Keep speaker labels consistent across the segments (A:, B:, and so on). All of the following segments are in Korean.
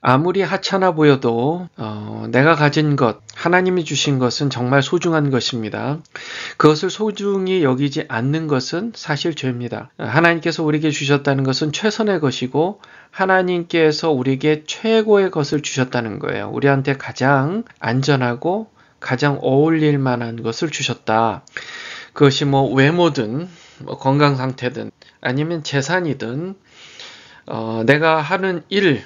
A: 아무리 하찮아 보여도 내가 가진 것, 하나님이 주신 것은 정말 소중한 것입니다. 그것을 소중히 여기지 않는 것은 사실 죄입니다. 하나님께서 우리에게 주셨다는 것은 최선의 것이고 하나님께서 우리에게 최고의 것을 주셨다는 거예요. 우리한테 가장 안전하고 가장 어울릴 만한 것을 주셨다. 그것이 뭐 외모든 건강 상태든 아니면 재산이든 내가 하는 일,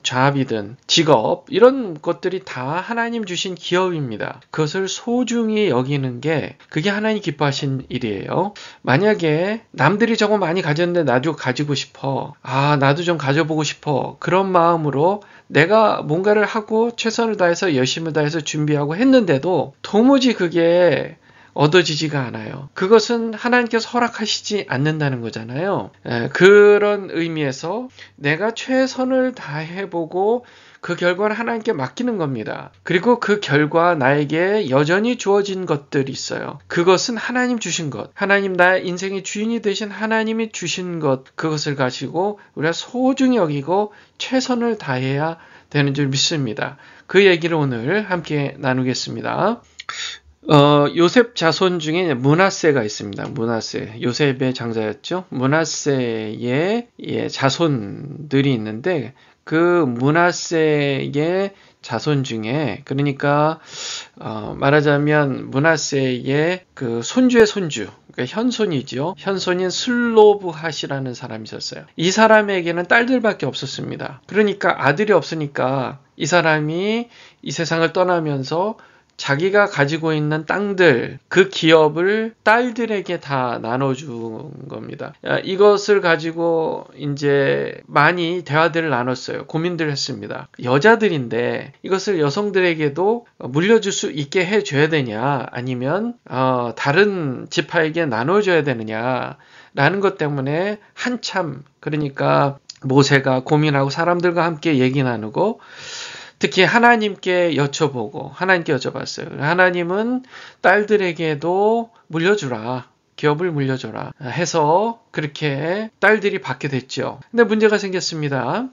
A: 잡이든 직업 이런 것들이 다 하나님 주신 기업입니다. 그것을 소중히 여기는 게 그게 하나님 기뻐하신 일이에요. 만약에 남들이 저거 많이 가졌는데 나도 가지고 싶어. 나도 좀 가져보고 싶어. 그런 마음으로 내가 뭔가를 하고 최선을 다해서 열심을 다해서 준비하고 했는데도 도무지 그게 얻어지지가 않아요. 그것은 하나님께서 허락하시지 않는다는 거잖아요. 그런 의미에서 내가 최선을 다해보고 그 결과는 하나님께 맡기는 겁니다. 그리고 그 결과 나에게 여전히 주어진 것들이 있어요. 그것은 하나님 주신 것, 하나님 나의 인생의 주인이 되신 하나님이 주신 것, 그것을 가지고 우리가 소중히 여기고 최선을 다해야 되는 줄 믿습니다. 그 얘기를 오늘 함께 나누겠습니다. 요셉 자손 중에 므낫세가 있습니다. 므낫세, 요셉의 장자였죠. 므낫세의 자손들이 있는데 그 므낫세의 자손 중에 그러니까 말하자면 므낫세의 그 손주의 손주, 그러니까 현손이죠. 현손인 슬로브핫이라는 사람이 있었어요. 이 사람에게는 딸들밖에 없었습니다. 그러니까 아들이 없으니까 이 사람이 이 세상을 떠나면서 자기가 가지고 있는 땅들, 그 기업을 딸들에게 다 나눠준 겁니다. 이것을 가지고 이제 많이 대화들을 나눴어요. 고민들을 했습니다. 여자들인데 이것을 여성들에게도 물려줄 수 있게 해줘야 되냐, 아니면 다른 지파에게 나눠줘야 되느냐 라는 것 때문에 한참, 그러니까 모세가 고민하고 사람들과 함께 얘기 나누고 특히 하나님께 여쭤봤어요. 하나님은 딸들에게도 물려주라. 기업을 물려줘라 해서 그렇게 딸들이 받게 됐죠. 근데 문제가 생겼습니다.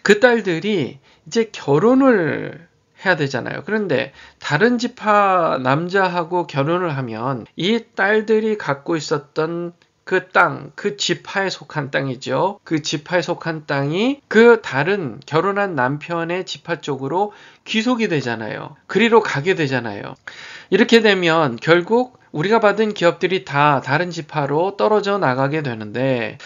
A: 그 딸들이 이제 결혼을 해야 되잖아요. 그런데 다른 지파 남자하고 결혼을 하면 이 딸들이 갖고 있었던 그 땅, 그 지파에 속한 땅이죠. 그 지파에 속한 땅이 그 다른 결혼한 남편의 지파 쪽으로 귀속이 되잖아요. 그리로 가게 되잖아요. 이렇게 되면 결국 우리가 받은 기업들이 다 다른 지파로 떨어져 나가게 되는데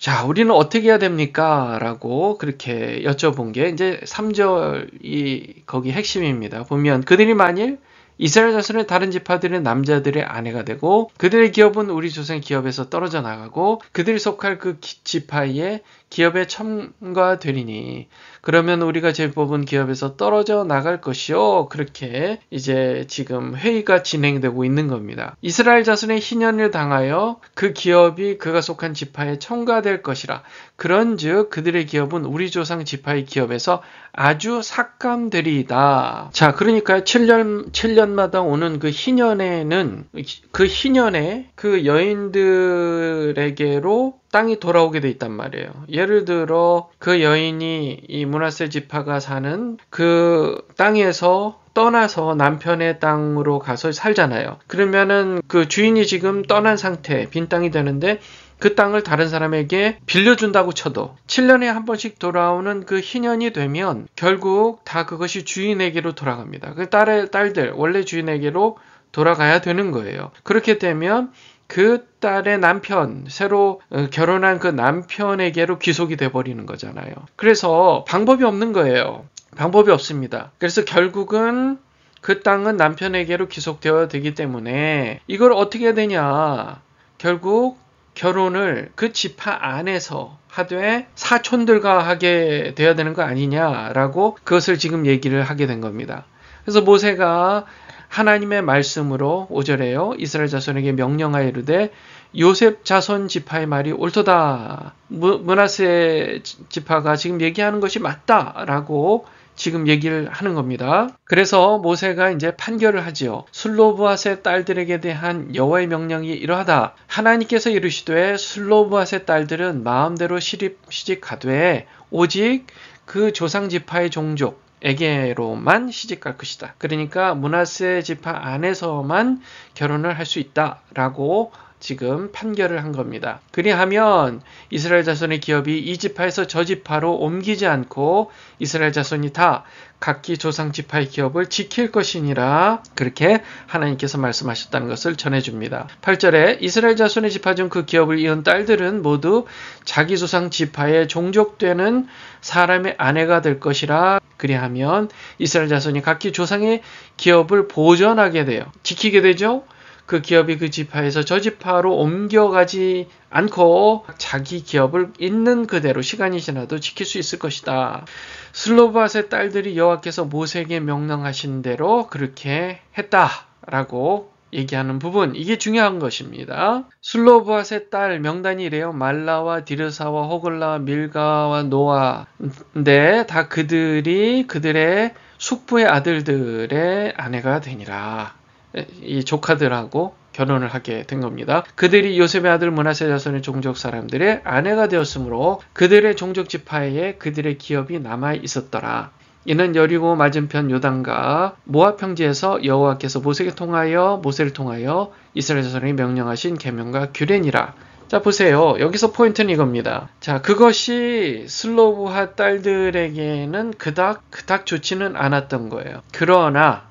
A: 자, 우리는 어떻게 해야 됩니까? 라고 그렇게 여쭤본 게 이제 3절이 거기 핵심입니다. 보면 그들이 만일 이스라엘 자손의 다른 지파들은 남자들의 아내가 되고 그들의 기업은 우리 조상의 기업에서 떨어져 나가고 그들이 속할 그 지파의 기업에 첨가되리니 그러면 우리가 제법은 기업에서 떨어져 나갈 것이요. 그렇게 이제 지금 회의가 진행되고 있는 겁니다. 이스라엘 자손의 희년을 당하여 그 기업이 그가 속한 지파에 첨가될 것이라. 그런즉 그들의 기업은 우리 조상 지파의 기업에서 아주 삭감되리이다. 자, 그러니까 7년마다 오는 그 희년에는 그 희년에 그 여인들에게로 땅이 돌아오게 돼 있단 말이에요. 예를 들어 그 여인이 이 므낫세 지파가 사는 그 땅에서 떠나서 남편의 땅으로 가서 살잖아요. 그러면은 그 주인이 지금 떠난 상태, 빈 땅이 되는데 그 땅을 다른 사람에게 빌려준다고 쳐도 7년에 한 번씩 돌아오는 그 희년이 되면 결국 다 그것이 주인에게로 돌아갑니다. 그 딸들 원래 주인에게로 돌아가야 되는 거예요. 그렇게 되면 그 딸의 남편, 새로 결혼한 그 남편에게로 귀속이 돼버리는 거잖아요. 그래서 방법이 없는 거예요. 방법이 없습니다. 그래서 결국은 그 땅은 남편에게로 귀속되어야 되기 때문에 이걸 어떻게 해야 되냐. 결국 결혼을 그 지파 안에서 하되 사촌들과 하게 돼야 되는 거 아니냐라고 그것을 지금 얘기를 하게 된 겁니다. 그래서 모세가 하나님의 말씀으로 5절에요. 이스라엘 자손에게 명령하여 이르되 요셉 자손 지파의 말이 옳도다. 므낫세 지파가 지금 얘기하는 것이 맞다라고 지금 얘기를 하는 겁니다. 그래서 모세가 이제 판결을 하지요. 슬로브핫의 딸들에게 대한 여호와의 명령이 이러하다. 하나님께서 이르시되 슬로브핫의 딸들은 마음대로 시집가되 오직 그 조상 지파의 종족에게로만 시집갈 것이다. 그러니까 므낫세 지파 안에서만 결혼을 할 수 있다라고 지금 판결을 한 겁니다. 그리하면 이스라엘 자손의 기업이 이 지파에서 저 지파로 옮기지 않고 이스라엘 자손이 다 각기 조상 지파의 기업을 지킬 것이니라, 그렇게 하나님께서 말씀하셨다는 것을 전해줍니다. 8절에 이스라엘 자손의 지파 중 그 기업을 이은 딸들은 모두 자기 조상 지파의 종족되는 사람의 아내가 될 것이라. 그리하면 이스라엘 자손이 각기 조상의 기업을 보존하게 돼요. 지키게 되죠. 그 기업이 그 지파에서 저 지파로 옮겨가지 않고 자기 기업을 있는 그대로 시간이 지나도 지킬 수 있을 것이다. 슬로브앗의 딸들이 여호와께서 모세에게 명령하신 대로 그렇게 했다라고 얘기하는 부분, 이게 중요한 것입니다. 슬로브앗의 딸 명단이 이래요. 말라와 디르사와 호글라와 밀가와 노아인데 다 그들의 숙부의 아들들의 아내가 되니라. 이 조카들하고 결혼을 하게 된 겁니다. 그들이 요셉의 아들 므낫세 자손의 종족 사람들의 아내가 되었으므로 그들의 종족 지파에 그들의 기업이 남아 있었더라. 이는 여리고 맞은편 요단과 모압 평지에서 여호와께서 모세를 통하여 이스라엘 자손에게 명령하신 계명과 규례니라. 자, 보세요. 여기서 포인트는 이겁니다. 자, 그것이 슬로브앗 딸들에게는 그닥 좋지는 않았던 거예요. 그러나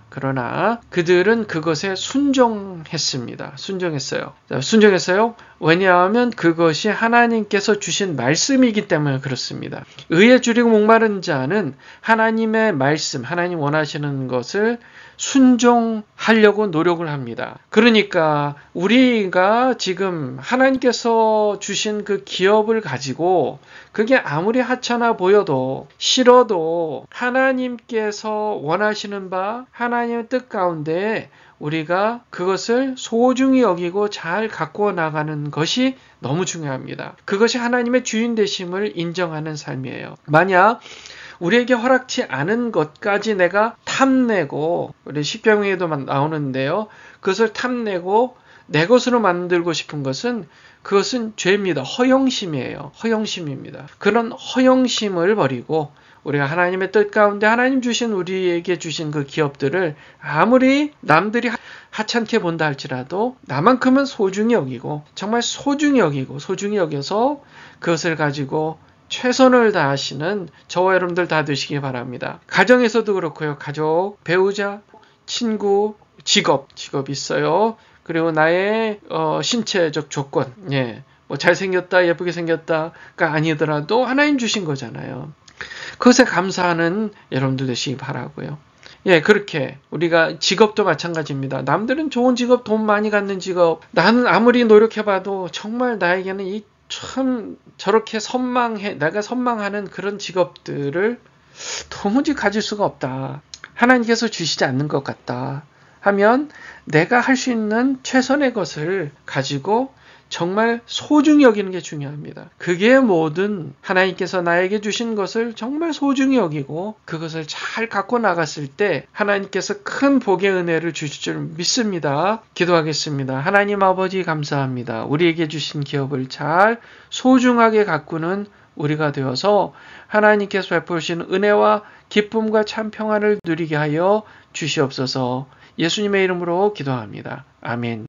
A: 그들은 그것에 순종했습니다. 순종했어요. 왜냐하면 그것이 하나님께서 주신 말씀이기 때문에 그렇습니다. 의에 줄이고 목마른 자는 하나님의 말씀, 하나님 원하시는 것을 순종하려고 노력을 합니다. 그러니까 우리가 지금 하나님께서 주신 그 기업을 가지고 그게 아무리 하찮아 보여도 싫어도 하나님께서 원하시는 바 하나님의 뜻 가운데 우리가 그것을 소중히 여기고 잘 갖고 나가는 것이 너무 중요합니다. 그것이 하나님의 주인 되심을 인정하는 삶이에요. 만약 우리에게 허락치 않은 것까지 내가 탐내고, 우리 십계명에도 나오는데요, 그것을 탐내고 내 것으로 만들고 싶은 것은, 그것은 죄입니다. 허영심이에요. 허영심입니다. 그런 허영심을 버리고 우리가 하나님의 뜻 가운데 하나님 주신, 우리에게 주신 그 기업들을 아무리 남들이 하찮게 본다 할지라도 나만큼은 소중히 여기고, 정말 소중히 여겨서 그것을 가지고 최선을 다하시는 저와 여러분들 다 되시기 바랍니다. 가정에서도 그렇고요. 가족, 배우자, 친구, 직업이 있어요. 그리고 나의 신체적 조건, 뭐 잘생겼다, 예쁘게 생겼다가 아니더라도 하나님 주신 거잖아요. 그것에 감사하는 여러분들 되시기 바라고요. 그렇게 우리가 직업도 마찬가지입니다. 남들은 좋은 직업, 돈 많이 갖는 직업, 나는 아무리 노력해봐도 정말 나에게는 참 저렇게 내가 선망하는 그런 직업들을 도무지 가질 수가 없다. 하나님께서 주시지 않는 것 같다 하면 내가 할 수 있는 최선의 것을 가지고 정말 소중히 여기는 게 중요합니다. 그게 모든 하나님께서 나에게 주신 것을 정말 소중히 여기고 그것을 잘 갖고 나갔을 때 하나님께서 큰 복의 은혜를 주실 줄 믿습니다. 기도하겠습니다. 하나님 아버지 감사합니다. 우리에게 주신 기업을 잘 소중하게 가꾸는 우리가 되어서 하나님께서 베푸신 은혜와 기쁨과 참 평안을 누리게 하여 주시옵소서. 예수님의 이름으로 기도합니다. 아멘.